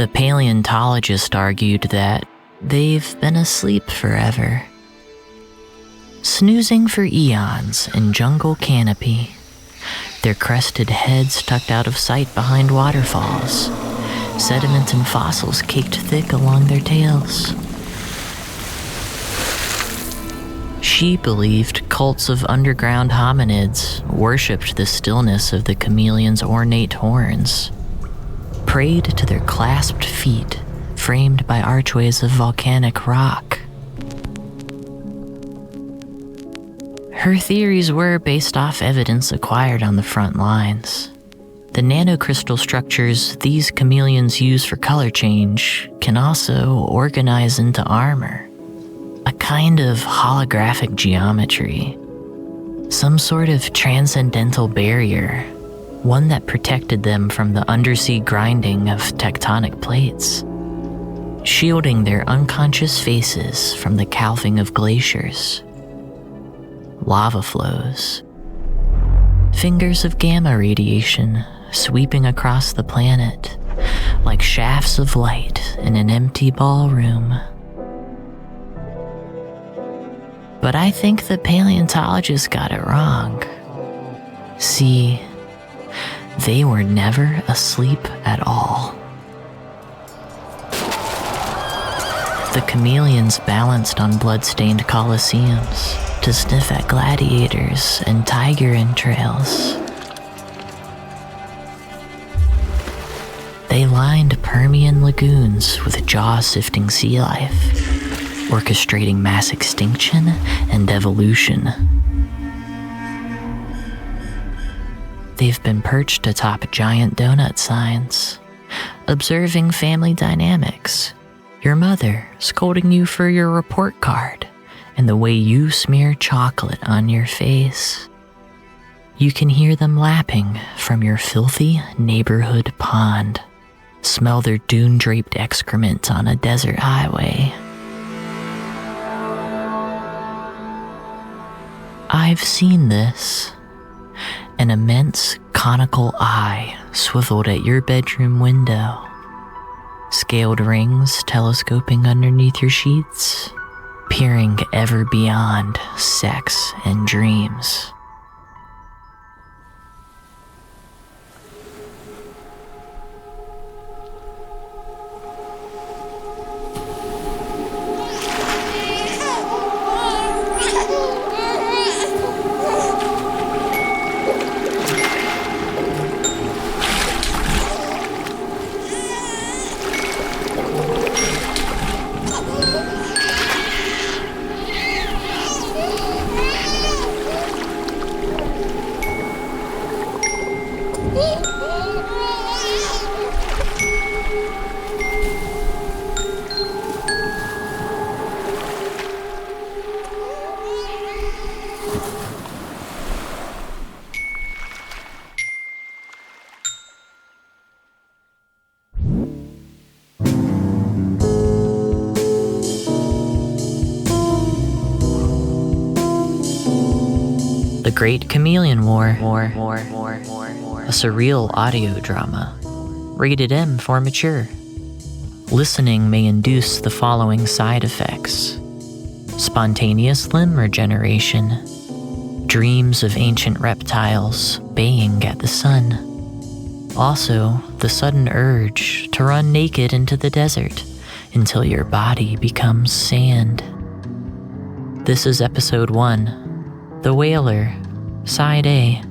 The paleontologist argued that they've been asleep forever, snoozing for eons in jungle canopy, their crested heads tucked out of sight behind waterfalls, sediment and fossils caked thick along their tails. She believed cults of underground hominids worshipped the stillness of the chameleon's ornate horns, prayed to their clasped feet framed by archways of volcanic rock. Her theories were based off evidence acquired on the front lines. The nanocrystal structures these chameleons use for color change can also organize into armor, a kind of holographic geometry, some sort of transcendental barrier, one that protected them from the undersea grinding of tectonic plates, shielding their unconscious faces from the calving of glaciers, lava flows, fingers of gamma radiation sweeping across the planet like shafts of light in an empty ballroom. But I think the paleontologists got it wrong. See, they were never asleep at all. The chameleons balanced on blood-stained coliseums to sniff at gladiators and tiger entrails. They lined Permian lagoons with jaw-sifting sea life, orchestrating mass extinction and evolution. They've been perched atop giant donut signs, observing family dynamics, your mother scolding you for your report card, and the way you smear chocolate on your face. You can hear them lapping from your filthy neighborhood pond, smell their dune-draped excrement on a desert highway. I've seen this. An immense conical eye swiveled at your bedroom window, scaled rings telescoping underneath your sheets, peering ever beyond sex and dreams. The Great Chameleon War, a surreal audio drama, rated M for mature. Listening may induce the following side effects: spontaneous limb regeneration, dreams of ancient reptiles baying at the sun. Also, the sudden urge to run naked into the desert until your body becomes sand. This is episode 1, The Whaler, Side A.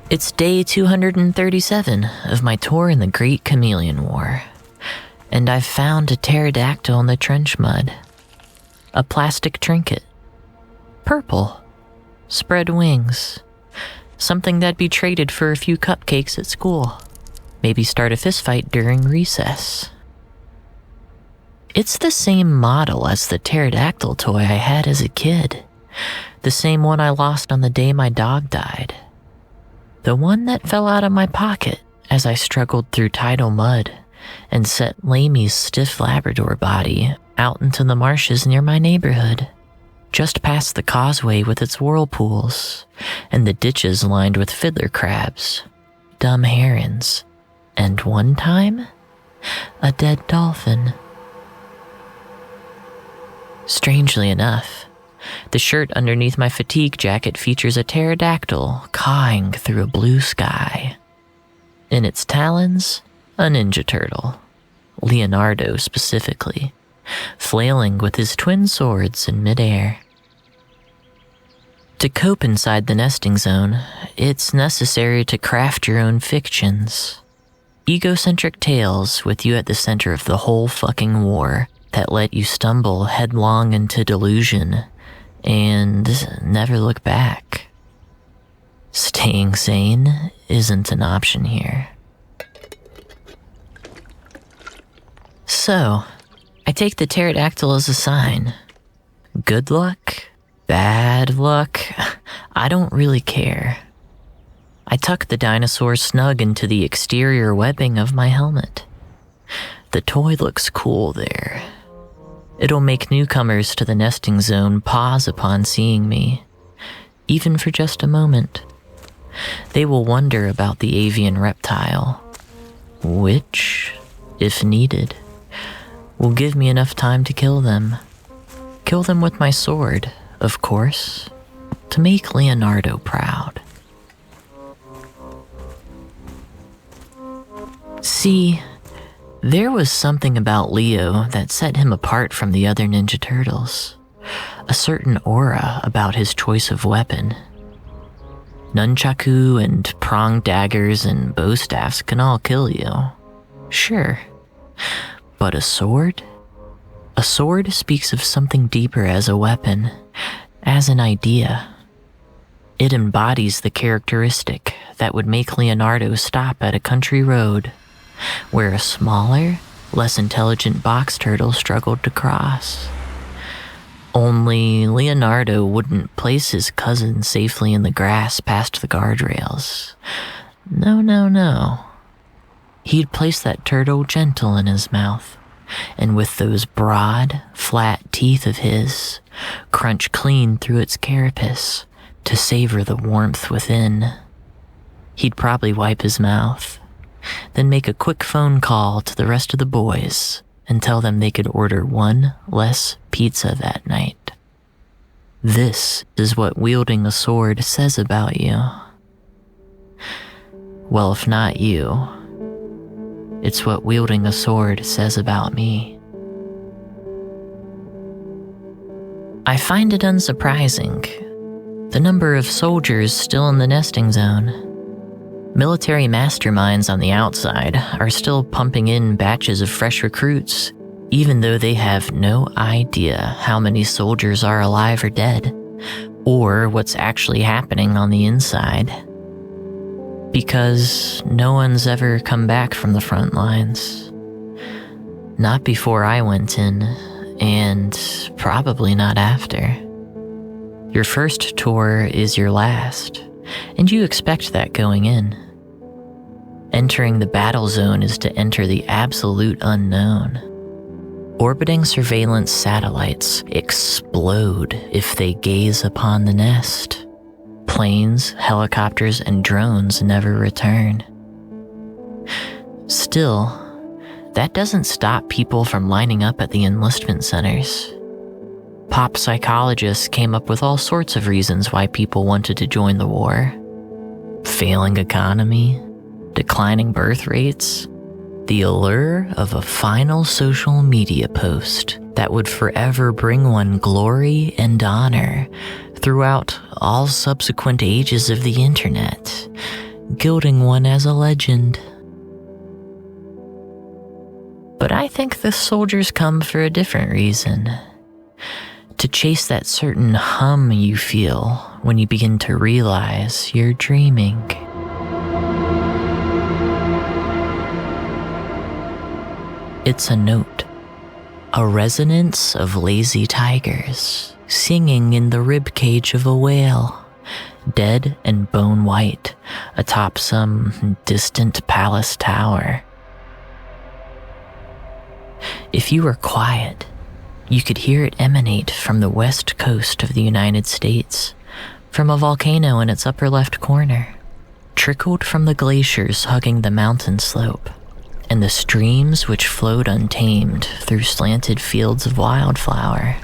It's day 237 of my tour in the Great Chameleon War, and I've found a pterodactyl in the trench mud. A plastic trinket. Purple. Spread wings. Something that'd be traded for a few cupcakes at school. Maybe start a fistfight during recess. It's the same model as the pterodactyl toy I had as a kid. The same one I lost on the day my dog died. The one that fell out of my pocket as I struggled through tidal mud and set Lamy's stiff Labrador body out into the marshes near my neighborhood, just past the causeway with its whirlpools and the ditches lined with fiddler crabs, dumb herons, and one time, a dead dolphin. Strangely enough, the shirt underneath my fatigue jacket features a pterodactyl cawing through a blue sky. In its talons, a ninja turtle, Leonardo specifically, flailing with his twin swords in midair. To cope inside the nesting zone, it's necessary to craft your own fictions. Egocentric tales with you at the center of the whole fucking war that let you stumble headlong into delusion and never look back. Staying sane isn't an option here. So, I take the pterodactyl as a sign. Good luck, bad luck, I don't really care. I tuck the dinosaur snug into the exterior webbing of my helmet. The toy looks cool there. It'll make newcomers to the nesting zone pause upon seeing me, even for just a moment. They will wonder about the avian reptile, which, if needed, will give me enough time to kill them. Kill them with my sword, of course, to make Leonardo proud. See, there was something about Leo that set him apart from the other Ninja Turtles. A certain aura about his choice of weapon. Nunchaku and pronged daggers and bow staffs can all kill you. Sure. But a sword? A sword speaks of something deeper as a weapon, as an idea. It embodies the characteristic that would make Leonardo stop at a country road, where a smaller, less intelligent box turtle struggled to cross. Only Leonardo wouldn't place his cousin safely in the grass past the guardrails. No. He'd place that turtle gentle in his mouth, and with those broad, flat teeth of his, crunch clean through its carapace to savor the warmth within. He'd probably wipe his mouth, then make a quick phone call to the rest of the boys and tell them they could order one less pizza that night. This is what wielding a sword says about you. Well, if not you, it's what wielding a sword says about me. I find it unsurprising, the number of soldiers still in the nesting zone. Military masterminds on the outside are still pumping in batches of fresh recruits, even though they have no idea how many soldiers are alive or dead, or what's actually happening on the inside. Because no one's ever come back from the front lines. Not before I went in, and probably not after. Your first tour is your last, and you expect that going in. Entering the battle zone is to enter the absolute unknown. Orbiting surveillance satellites explode if they gaze upon the nest. Planes, helicopters, and drones never return. Still, that doesn't stop people from lining up at the enlistment centers. Pop psychologists came up with all sorts of reasons why people wanted to join the war. Failing economy, declining birth rates, the allure of a final social media post that would forever bring one glory and honor throughout all subsequent ages of the internet, gilding one as a legend. But I think the soldiers come for a different reason. To chase that certain hum you feel when you begin to realize you're dreaming. It's a note, a resonance of lazy tigers singing in the ribcage of a whale, dead and bone white atop some distant palace tower. If you were quiet, you could hear it emanate from the west coast of the United States, from a volcano in its upper left corner, trickled from the glaciers hugging the mountain slope, and the streams which flowed untamed through slanted fields of wildflower.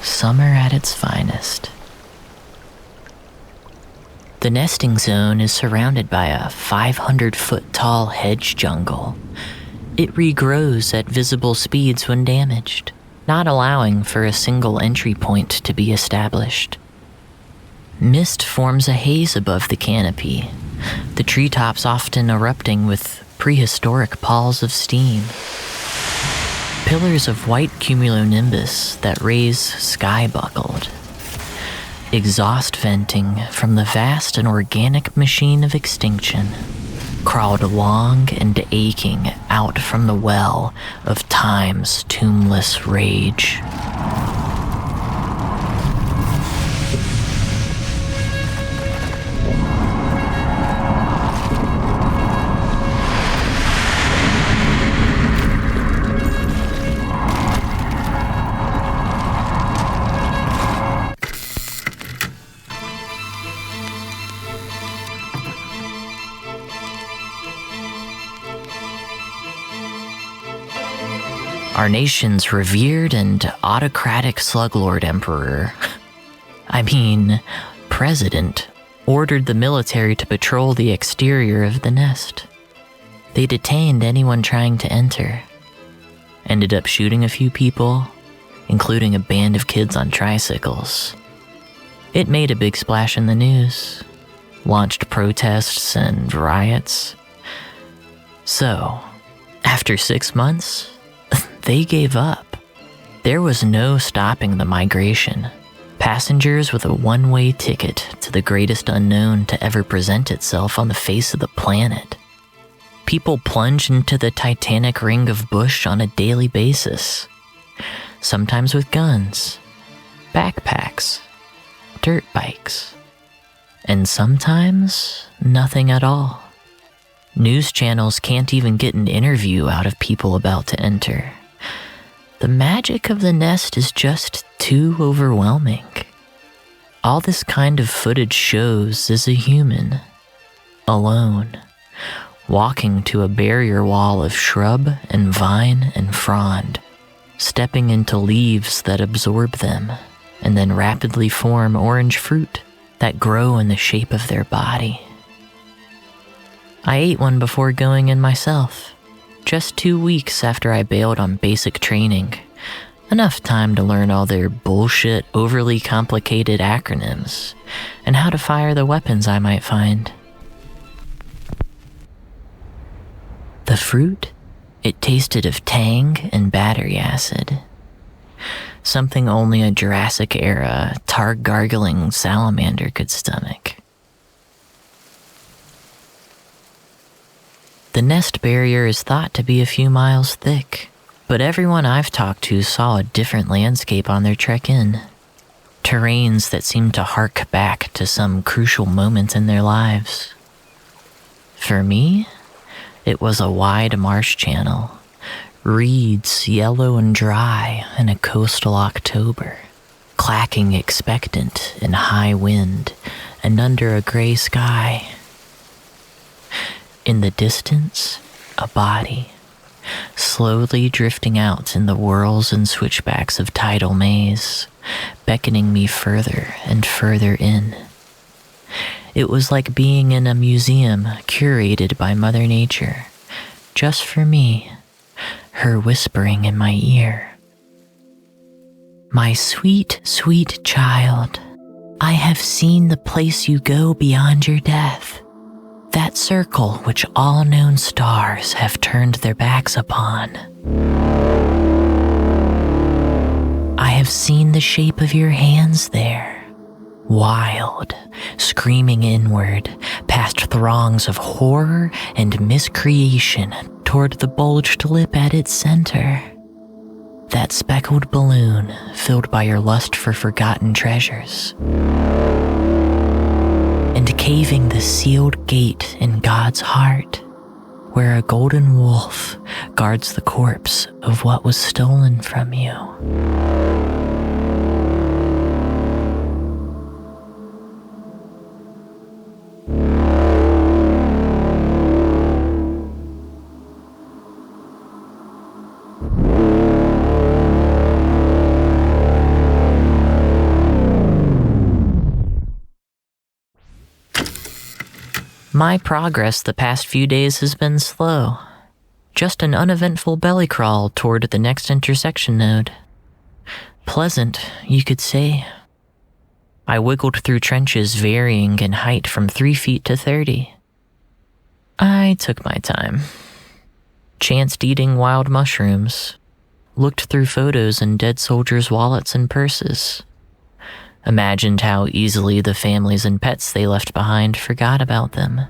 Summer at its finest. The nesting zone is surrounded by a 500-foot-tall hedge jungle. It regrows at visible speeds when damaged, not allowing for a single entry point to be established. Mist forms a haze above the canopy, the treetops often erupting with prehistoric palls of steam. Pillars of white cumulonimbus that raise sky-buckled. Exhaust venting from the vast and organic machine of extinction crawled long and aching out from the well of time's tombless rage. Our nation's revered and autocratic sluglord emperor, president, ordered the military to patrol the exterior of the nest. They detained anyone trying to enter, ended up shooting a few people, including a band of kids on tricycles. It made a big splash in the news, launched protests and riots. So, after 6 months, they gave up. There was no stopping the migration. Passengers with a one-way ticket to the greatest unknown to ever present itself on the face of the planet. People plunge into the titanic ring of bush on a daily basis, sometimes with guns, backpacks, dirt bikes, and sometimes nothing at all. News channels can't even get an interview out of people about to enter. The magic of the nest is just too overwhelming. All this kind of footage shows is a human, alone, walking to a barrier wall of shrub and vine and frond, stepping into leaves that absorb them and then rapidly form orange fruit that grow in the shape of their body. I ate one before going in myself, just 2 weeks after I bailed on basic training. Enough time to learn all their bullshit, overly complicated acronyms, and how to fire the weapons I might find. The fruit? It tasted of tang and battery acid. Something only a Jurassic-era, tar-gargling salamander could stomach. The nest barrier is thought to be a few miles thick, but everyone I've talked to saw a different landscape on their trek in. Terrains that seem to hark back to some crucial moment in their lives. For me, it was a wide marsh channel, reeds yellow and dry in a coastal October, clacking expectant in high wind and under a gray sky. In the distance, a body, slowly drifting out in the whirls and switchbacks of tidal maze, beckoning me further and further in. It was like being in a museum curated by Mother Nature, just for me, her whispering in my ear. My sweet, sweet child, I have seen the place you go beyond your death. That circle which all known stars have turned their backs upon. I have seen the shape of your hands there, wild, screaming inward, past throngs of horror and miscreation toward the bulged lip at its center. that speckled balloon filled by your lust for forgotten treasures, and caving the sealed gate in God's heart, where a golden wolf guards the corpse of what was stolen from you. My progress the past few days has been slow. Just an uneventful belly crawl toward the next intersection node. Pleasant, you could say. I wiggled through trenches varying in height from 3 feet to 30. I took my time. Chanced eating wild mushrooms. Looked through photos in dead soldiers' wallets and purses. Imagined how easily the families and pets they left behind forgot about them.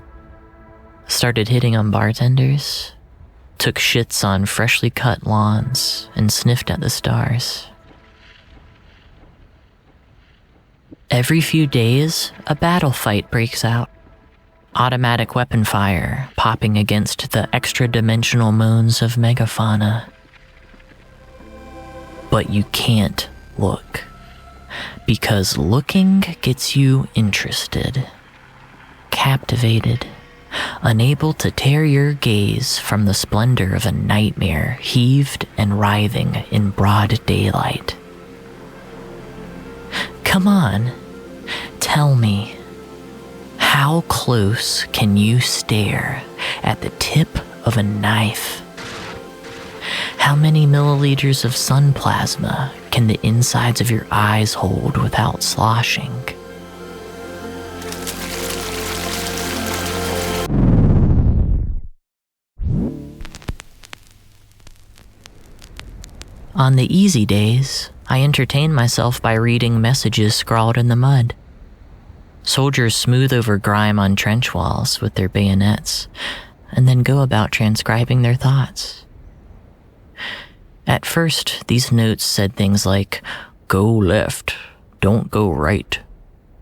Started hitting on bartenders. Took shits on freshly cut lawns and sniffed at the stars. Every few days, a battle fight breaks out. Automatic weapon fire popping against the extra-dimensional moans of megafauna. But you can't look. Because looking gets you interested, captivated, unable to tear your gaze from the splendor of a nightmare heaved and writhing in broad daylight. Come on, tell me, how close can you stare at the tip of a knife? How many milliliters of sun plasma can the insides of your eyes hold without sloshing? On the easy days, I entertain myself by reading messages scrawled in the mud. Soldiers smooth over grime on trench walls with their bayonets, and then go about transcribing their thoughts. At first, these notes said things like, "Go left, don't go right,"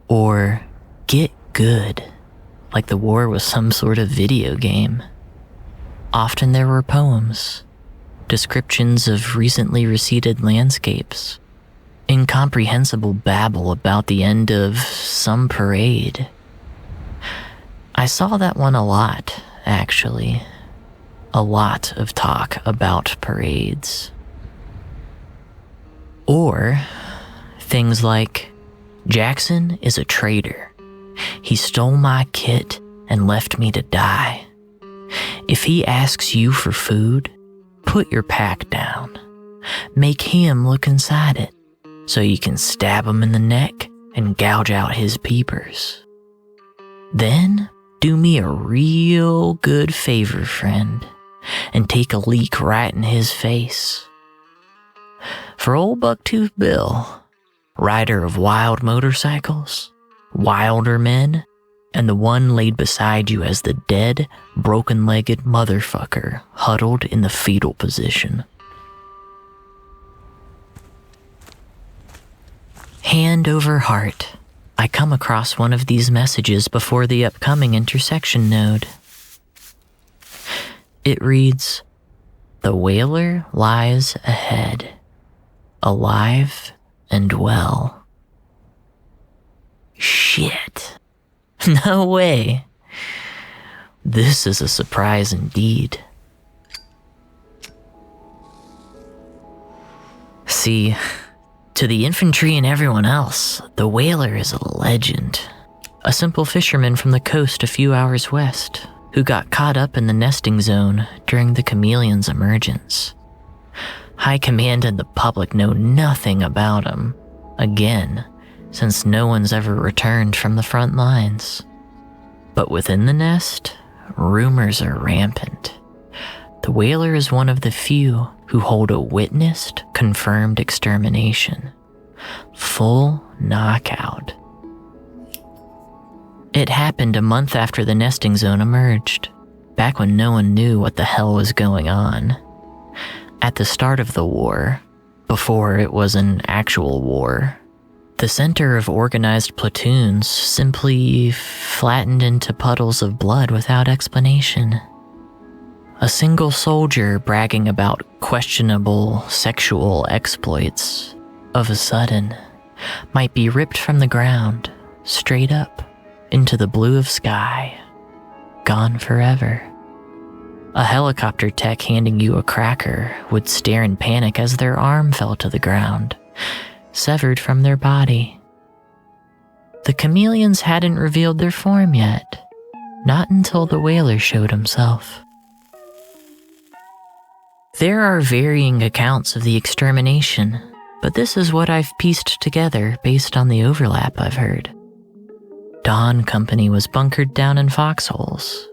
or "Get good," like the war was some sort of video game. Often there were poems, descriptions of recently receded landscapes, incomprehensible babble about the end of some parade. I saw that one a lot, actually. A lot of talk about parades. Or things like, "Jackson is a traitor. He stole my kit and left me to die. If he asks you for food, put your pack down. Make him look inside it so you can stab him in the neck and gouge out his peepers. Then do me a real good favor, friend, and take a leak right in his face. For old Bucktooth Bill, rider of wild motorcycles, wilder men, and the one laid beside you as the dead, broken-legged motherfucker huddled in the fetal position." Hand over heart, I come across one of these messages before the upcoming intersection node. It reads, "The Whaler lies ahead, alive and well." Shit. No way. This is a surprise indeed. See, to the infantry and everyone else, the Whaler is a legend. A simple fisherman from the coast a few hours west, who got caught up in the nesting zone during the Chameleon's emergence. High Command and the public know nothing about him, again, since no one's ever returned from the front lines. But within the nest, rumors are rampant. The Whaler is one of the few who hold a witnessed, confirmed extermination. Full knockout. It happened a month after the nesting zone emerged, back when no one knew what the hell was going on. At the start of the war, before it was an actual war. The center of organized platoons simply flattened into puddles of blood without explanation. A single soldier bragging about questionable sexual exploits, of a sudden, might be ripped from the ground, straight up, into the blue of sky, gone forever. A helicopter tech handing you a cracker would stare in panic as their arm fell to the ground, severed from their body. The chameleons hadn't revealed their form yet, not until the whaler showed himself. There are varying accounts of the extermination, but this is what I've pieced together based on the overlap I've heard. Dawn Company was bunkered down in foxholes.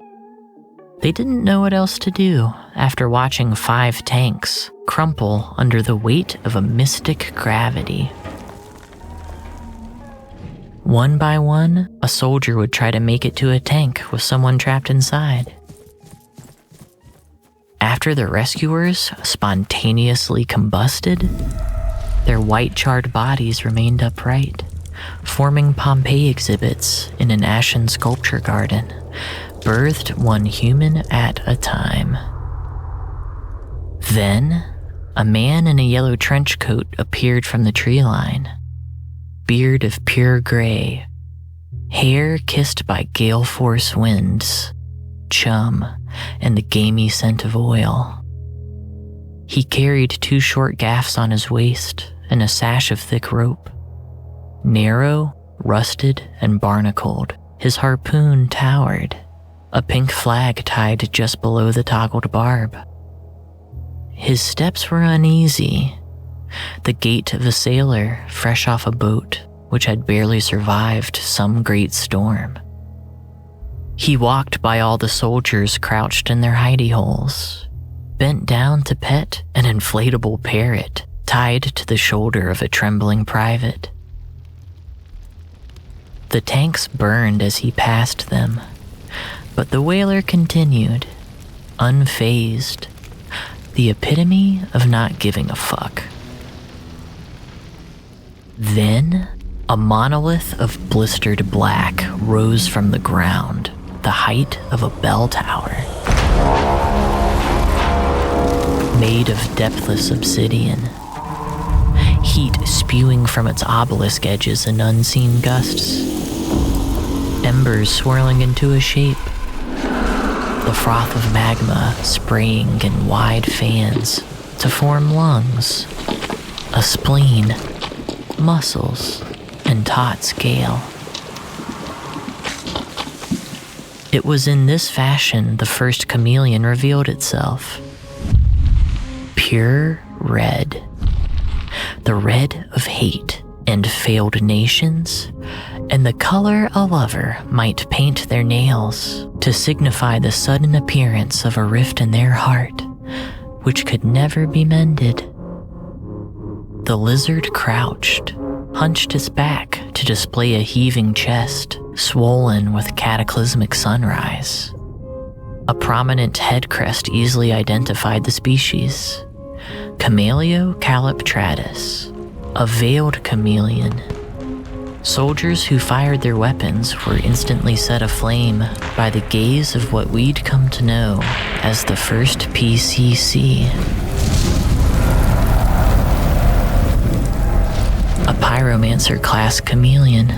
They didn't know what else to do after watching 5 tanks crumple under the weight of a mystic gravity. One by one, a soldier would try to make it to a tank with someone trapped inside. After the rescuers spontaneously combusted, their white charred bodies remained upright, forming Pompeii exhibits in an ashen sculpture garden, birthed one human at a time. Then, a man in a yellow trench coat appeared from the tree line, beard of pure gray, hair kissed by gale force winds, chum, and the gamey scent of oil. He carried 2 short gaffs on his waist and a sash of thick rope. Narrow, rusted, and barnacled, his harpoon towered, a pink flag tied just below the toggled barb. His steps were uneasy, the gait of a sailor fresh off a boat which had barely survived some great storm. He walked by all the soldiers crouched in their hidey holes, bent down to pet an inflatable parrot tied to the shoulder of a trembling private. The tanks burned as he passed them, but the whaler continued, unfazed, the epitome of not giving a fuck. Then, a monolith of blistered black rose from the ground, the height of a bell tower. Made of depthless obsidian, heat spewing from its obelisk edges in unseen gusts, embers swirling into a shape, the froth of magma spraying in wide fans to form lungs, a spleen, muscles, and taut scale. It was in this fashion the first chameleon revealed itself. Pure red. The red of hate and failed nations, and the color a lover might paint their nails to signify the sudden appearance of a rift in their heart, which could never be mended. The lizard crouched, hunched its back to display a heaving chest, swollen with cataclysmic sunrise. A prominent head crest easily identified the species, Cameleo-caliptratus, a veiled chameleon. Soldiers who fired their weapons were instantly set aflame by the gaze of what we'd come to know as the first PCC. A pyromancer-class chameleon.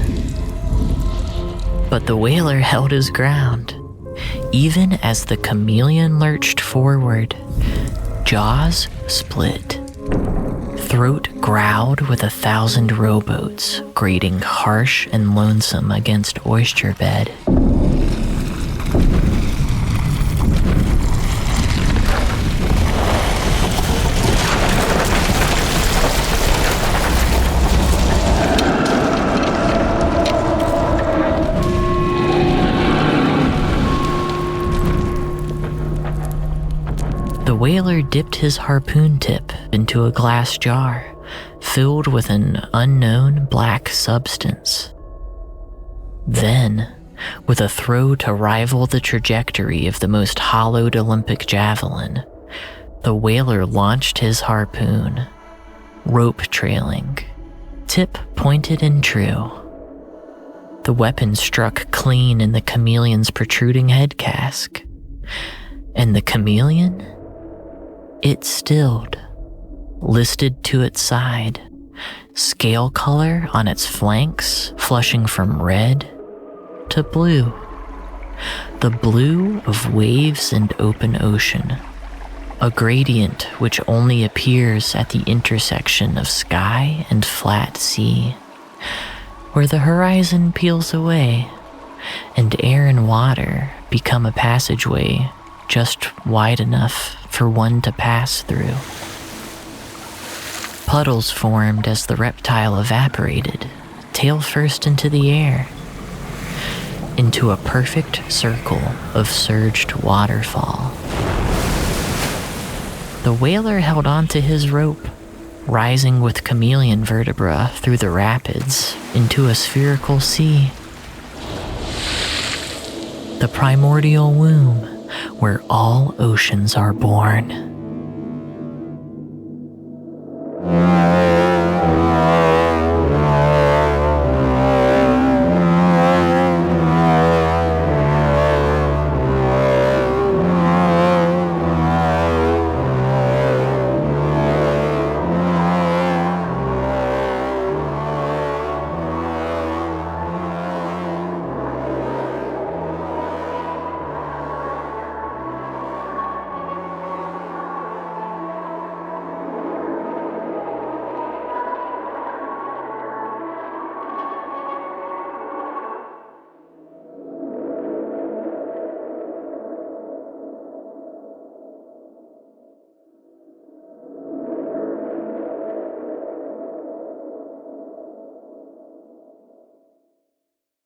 But the whaler held his ground, even as the chameleon lurched forward. Jaws split. Throat growled with 1,000 rowboats, grating harsh and lonesome against oyster bed. The whaler dipped his harpoon tip into a glass jar filled with an unknown black substance. Then, with a throw to rival the trajectory of the most hollowed Olympic javelin, the whaler launched his harpoon, rope trailing, tip pointed and true. The weapon struck clean in the chameleon's protruding head cask. And the chameleon? It stilled, listed to its side, scale color on its flanks flushing from red to blue. The blue of waves and open ocean, a gradient which only appears at the intersection of sky and flat sea, where the horizon peels away and air and water become a passageway just wide enough for one to pass through. Puddles formed as the reptile evaporated, tail first into the air, into a perfect circle of surged waterfall. The whaler held onto his rope, rising with chameleon vertebra through the rapids into a spherical sea. The primordial womb where all oceans are born.